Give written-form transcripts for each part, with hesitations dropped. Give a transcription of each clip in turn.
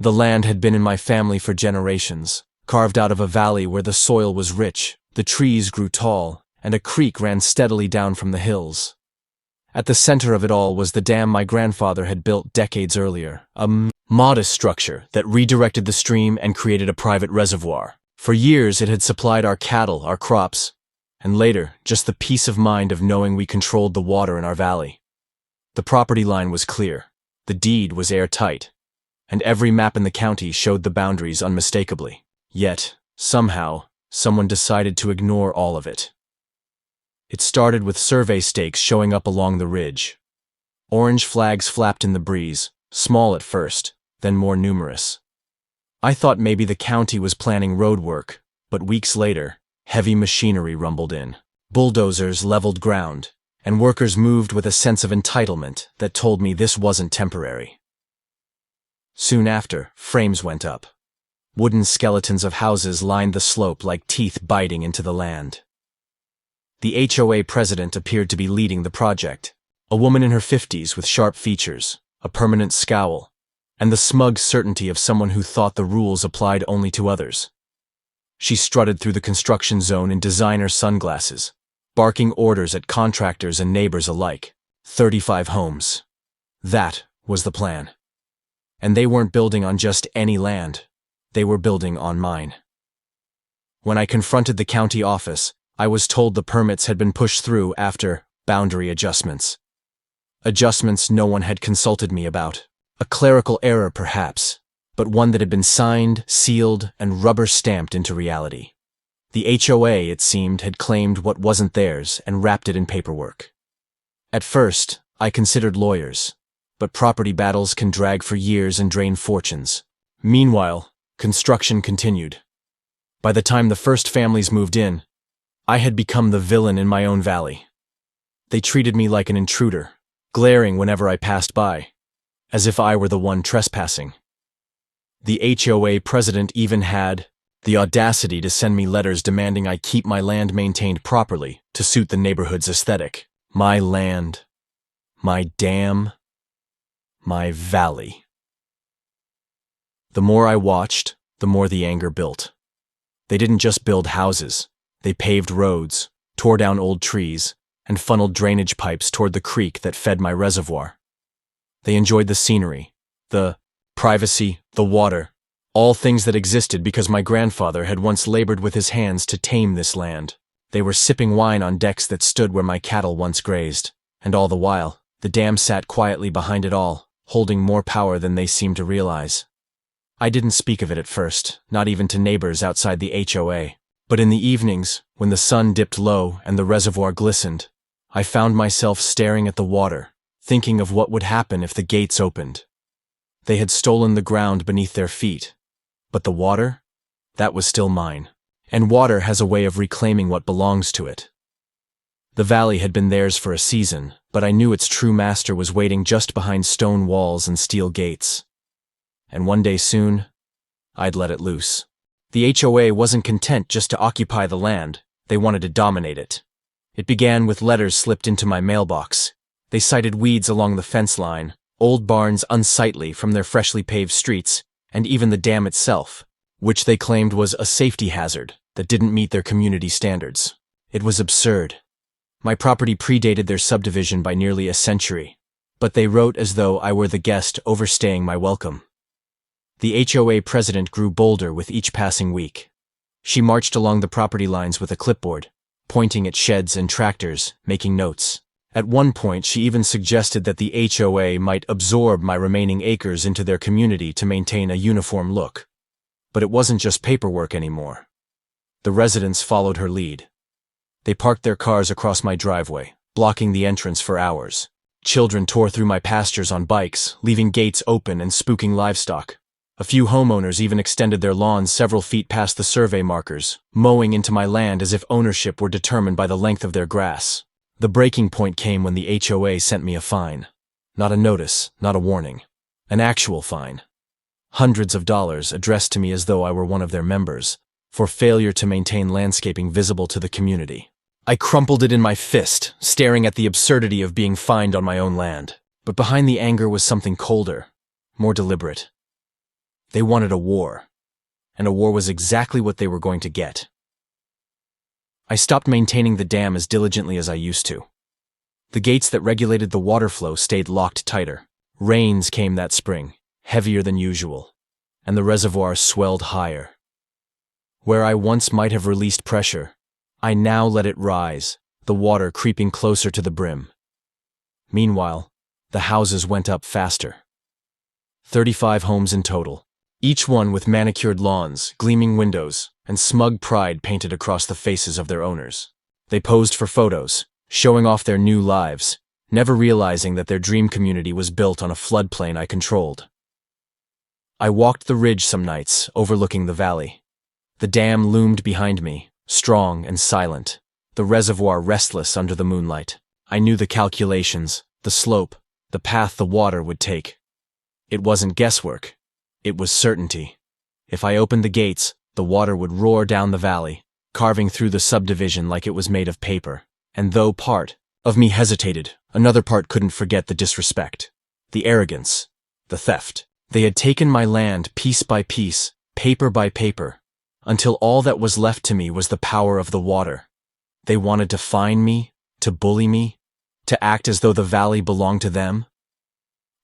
The land had been in my family for generations, carved out of a valley where the soil was rich, the trees grew tall, and a creek ran steadily down from the hills. At the center of it all was the dam my grandfather had built decades earlier, a modest structure that redirected the stream and created a private reservoir. For years it had supplied our cattle, our crops, and later, just the peace of mind of knowing we controlled the water in our valley. The property line was clear, the deed was airtight, and every map in the county showed the boundaries unmistakably. Yet, somehow, someone decided to ignore all of it. It started with survey stakes showing up along the ridge. Orange flags flapped in the breeze, small at first, then more numerous. I thought maybe the county was planning road work, but weeks later, heavy machinery rumbled in. Bulldozers leveled ground, and workers moved with a sense of entitlement that told me this wasn't temporary. Soon after, frames went up. Wooden skeletons of houses lined the slope like teeth biting into the land. The HOA president appeared to be leading the project, a woman in her 50s with sharp features, a permanent scowl, and the smug certainty of someone who thought the rules applied only to others. She strutted through the construction zone in designer sunglasses, barking orders at contractors and neighbors alike. 35 homes. That was the plan. And they weren't building on just any land. They were building on mine. When I confronted the county office, I was told the permits had been pushed through after boundary adjustments. Adjustments no one had consulted me about. A clerical error, perhaps, but one that had been signed, sealed, and rubber-stamped into reality. The HOA, it seemed, had claimed what wasn't theirs and wrapped it in paperwork. At first, I considered lawyers, but property battles can drag for years and drain fortunes. Meanwhile, construction continued. By the time the first families moved in, I had become the villain in my own valley. They treated me like an intruder, glaring whenever I passed by, as if I were the one trespassing. The HOA president even had the audacity to send me letters demanding I keep my land maintained properly to suit the neighborhood's aesthetic. My land, my dam, my valley. The more I watched, the more the anger built. They didn't just build houses. They paved roads, tore down old trees, and funneled drainage pipes toward the creek that fed my reservoir. They enjoyed the scenery, the privacy, the water, all things that existed because my grandfather had once labored with his hands to tame this land. They were sipping wine on decks that stood where my cattle once grazed, and all the while, the dam sat quietly behind it all, holding more power than they seemed to realize. I didn't speak of it at first, not even to neighbors outside the HOA. But in the evenings, when the sun dipped low and the reservoir glistened, I found myself staring at the water, thinking of what would happen if the gates opened. They had stolen the ground beneath their feet, but the water? That was still mine. And water has a way of reclaiming what belongs to it. The valley had been theirs for a season, but I knew its true master was waiting just behind stone walls and steel gates. And one day soon, I'd let it loose. The HOA wasn't content just to occupy the land, they wanted to dominate it. It began with letters slipped into my mailbox. They cited weeds along the fence line, old barns unsightly from their freshly paved streets, and even the dam itself, which they claimed was a safety hazard that didn't meet their community standards. It was absurd. My property predated their subdivision by nearly a century, but they wrote as though I were the guest overstaying my welcome. The HOA president grew bolder with each passing week. She marched along the property lines with a clipboard, pointing at sheds and tractors, making notes. At one point, she even suggested that the HOA might absorb my remaining acres into their community to maintain a uniform look. But it wasn't just paperwork anymore. The residents followed her lead. They parked their cars across my driveway, blocking the entrance for hours. Children tore through my pastures on bikes, leaving gates open and spooking livestock. A few homeowners even extended their lawns several feet past the survey markers, mowing into my land as if ownership were determined by the length of their grass. The breaking point came when the HOA sent me a fine. Not a notice, not a warning. An actual fine. Hundreds of dollars addressed to me as though I were one of their members, for failure to maintain landscaping visible to the community. I crumpled it in my fist, staring at the absurdity of being fined on my own land. But behind the anger was something colder, more deliberate. They wanted a war. And a war was exactly what they were going to get. I stopped maintaining the dam as diligently as I used to. The gates that regulated the water flow stayed locked tighter. Rains came that spring, heavier than usual, and the reservoir swelled higher. Where I once might have released pressure, I now let it rise, the water creeping closer to the brim. Meanwhile, the houses went up faster. 35 homes in total, each one with manicured lawns, gleaming windows, and smug pride painted across the faces of their owners. They posed for photos, showing off their new lives, never realizing that their dream community was built on a floodplain I controlled. I walked the ridge some nights, overlooking the valley. The dam loomed behind me, strong and silent, the reservoir restless under the moonlight. I knew the calculations, the slope, the path the water would take. It wasn't guesswork. It was certainty. If I opened the gates, the water would roar down the valley, carving through the subdivision like it was made of paper. And though part of me hesitated, another part couldn't forget the disrespect, the arrogance, the theft. They had taken my land piece by piece, paper by paper, until all that was left to me was the power of the water. They wanted to fine me, to bully me, to act as though the valley belonged to them.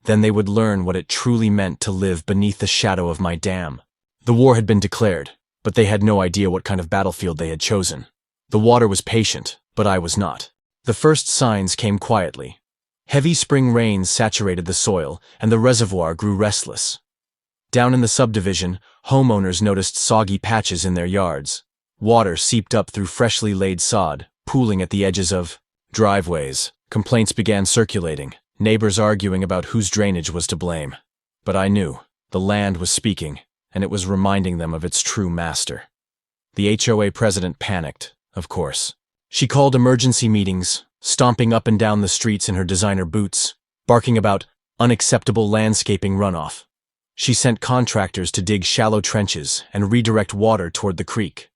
Then they would learn what it truly meant to live beneath the shadow of my dam. The war had been declared, but they had no idea what kind of battlefield they had chosen. The water was patient, but I was not. The first signs came quietly. Heavy spring rains saturated the soil, and the reservoir grew restless. Down in the subdivision, homeowners noticed soggy patches in their yards. Water seeped up through freshly laid sod, pooling at the edges of driveways. Complaints began circulating, neighbors arguing about whose drainage was to blame. But I knew, the land was speaking, and it was reminding them of its true master. The HOA president panicked, of course. She called emergency meetings, stomping up and down the streets in her designer boots, barking about unacceptable landscaping runoff. She sent contractors to dig shallow trenches and redirect water toward the creek.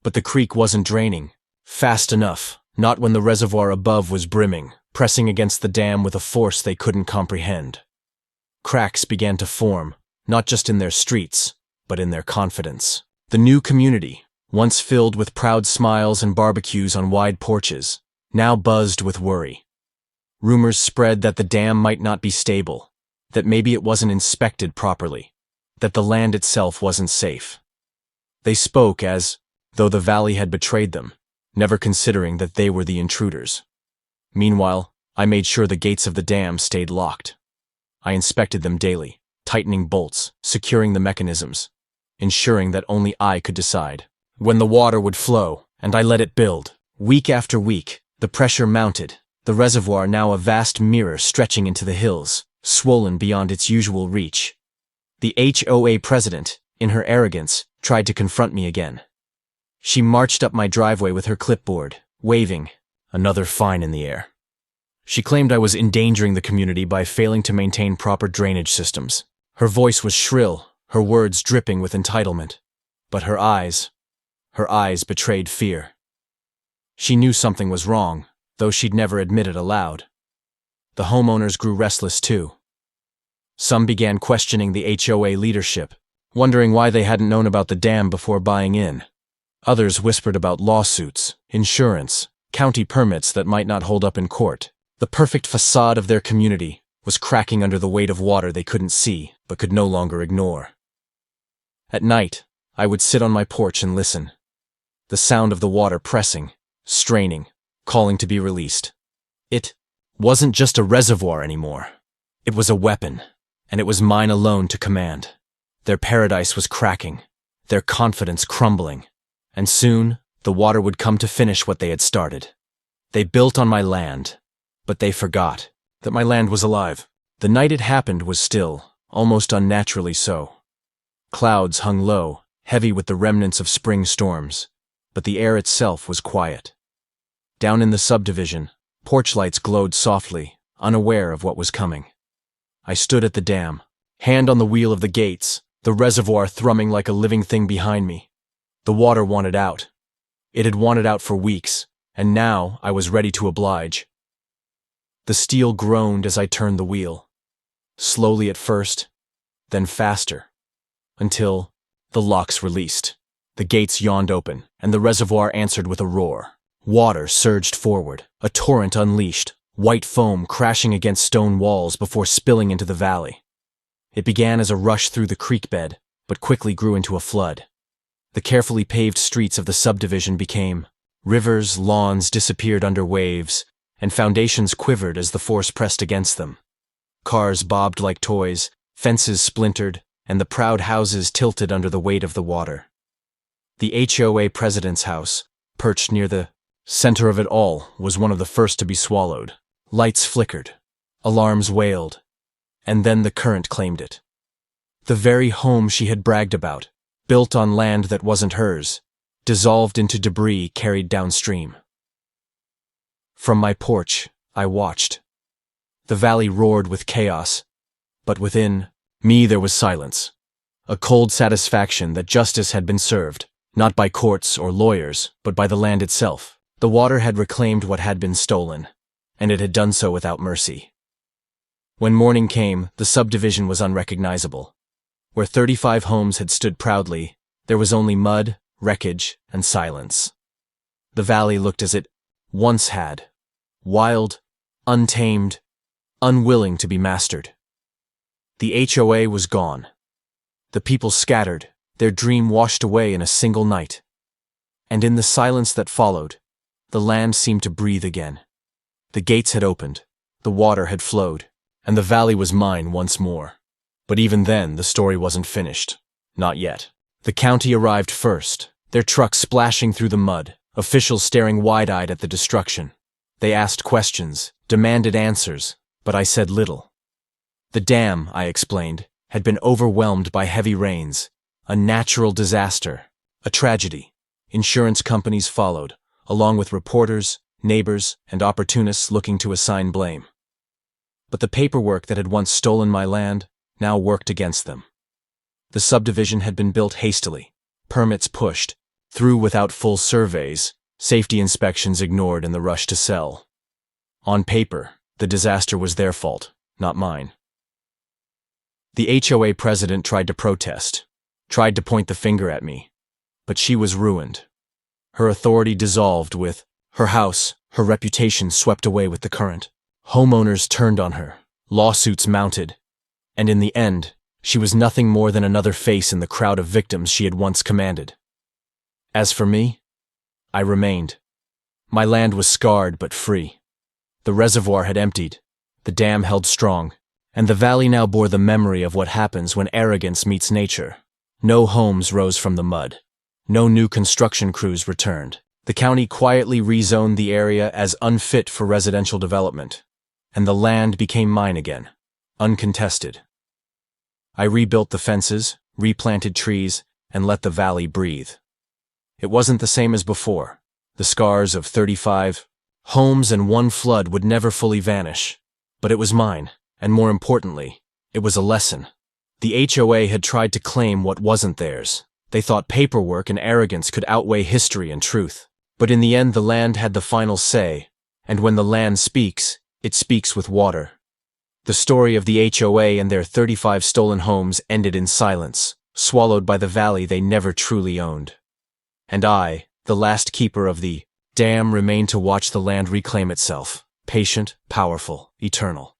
But the creek wasn't draining fast enough, not when the reservoir above was brimming, pressing against the dam with a force they couldn't comprehend. Cracks began to form, not just in their streets, but in their confidence. The new community, once filled with proud smiles and barbecues on wide porches, now buzzed with worry. Rumors spread that the dam might not be stable, that maybe it wasn't inspected properly, that the land itself wasn't safe. They spoke as though the valley had betrayed them, never considering that they were the intruders. Meanwhile, I made sure the gates of the dam stayed locked. I inspected them daily, tightening bolts, securing the mechanisms, ensuring that only I could decide when the water would flow, and I let it build. Week after week, the pressure mounted, the reservoir now a vast mirror stretching into the hills, swollen beyond its usual reach. The HOA president, in her arrogance, tried to confront me again. She marched up my driveway with her clipboard, waving, another fine in the air. She claimed I was endangering the community by failing to maintain proper drainage systems. Her voice was shrill, her words dripping with entitlement. But her eyes betrayed fear. She knew something was wrong, though she'd never admit it aloud. The homeowners grew restless too. Some began questioning the HOA leadership, wondering why they hadn't known about the dam before buying in. Others whispered about lawsuits, insurance, county permits that might not hold up in court. The perfect facade of their community was cracking under the weight of water they couldn't see but could no longer ignore. At night, I would sit on my porch and listen. The sound of the water pressing, straining, calling to be released. It wasn't just a reservoir anymore. It was a weapon, and it was mine alone to command. Their paradise was cracking, their confidence crumbling, and soon the water would come to finish what they had started. They built on my land, but they forgot that my land was alive. The night it happened was still, almost unnaturally so. Clouds hung low, heavy with the remnants of spring storms, but the air itself was quiet. Down in the subdivision, porch lights glowed softly, unaware of what was coming. I stood at the dam, hand on the wheel of the gates, the reservoir thrumming like a living thing behind me. The water wanted out. It had wanted out for weeks, and now I was ready to oblige. The steel groaned as I turned the wheel. Slowly at first, then faster, until the locks released. The gates yawned open, and the reservoir answered with a roar. Water surged forward, a torrent unleashed, white foam crashing against stone walls before spilling into the valley. It began as a rush through the creek bed, but quickly grew into a flood. The carefully paved streets of the subdivision became rivers, lawns disappeared under waves, and foundations quivered as the force pressed against them. Cars bobbed like toys, fences splintered, and the proud houses tilted under the weight of the water. The HOA president's house, perched near the center of it all, was one of the first to be swallowed. Lights flickered, alarms wailed, and then the current claimed it. The very home she had bragged about, built on land that wasn't hers, dissolved into debris carried downstream. From my porch, I watched. The valley roared with chaos, but within me there was silence, a cold satisfaction that justice had been served, not by courts or lawyers, but by the land itself. The water had reclaimed what had been stolen, and it had done so without mercy. When morning came, the subdivision was unrecognizable. Where 35 homes had stood proudly, there was only mud, wreckage, and silence. The valley looked as it once had, wild, untamed, unwilling to be mastered. The HOA was gone. The people scattered, their dream washed away in a single night. And in the silence that followed, the land seemed to breathe again. The gates had opened, the water had flowed, and the valley was mine once more. But even then, the story wasn't finished. Not yet. The county arrived first, their trucks splashing through the mud, officials staring wide-eyed at the destruction. They asked questions, demanded answers, but I said little. The dam, I explained, had been overwhelmed by heavy rains, a natural disaster, a tragedy. Insurance companies followed, along with reporters, neighbors, and opportunists looking to assign blame. But the paperwork that had once stolen my land now worked against them. The subdivision had been built hastily, permits pushed, through without full surveys, safety inspections ignored in the rush to sell. On paper, the disaster was their fault, not mine. The HOA president tried to protest, tried to point the finger at me, but she was ruined. Her authority dissolved with her house, her reputation swept away with the current. Homeowners turned on her, lawsuits mounted, and in the end, she was nothing more than another face in the crowd of victims she had once commanded. As for me, I remained. My land was scarred but free. The reservoir had emptied, the dam held strong, and the valley now bore the memory of what happens when arrogance meets nature. No homes rose from the mud. No new construction crews returned. The county quietly rezoned the area as unfit for residential development, and the land became mine again, uncontested. I rebuilt the fences, replanted trees, and let the valley breathe. It wasn't the same as before. The scars of 35 homes and one flood would never fully vanish, but it was mine, and more importantly, it was a lesson. The HOA had tried to claim what wasn't theirs. They thought paperwork and arrogance could outweigh history and truth. But in the end, the land had the final say, and when the land speaks, it speaks with water. The story of the HOA and their 35 stolen homes ended in silence, swallowed by the valley they never truly owned. And I, the last keeper of the dam, remained to watch the land reclaim itself, patient, powerful, eternal.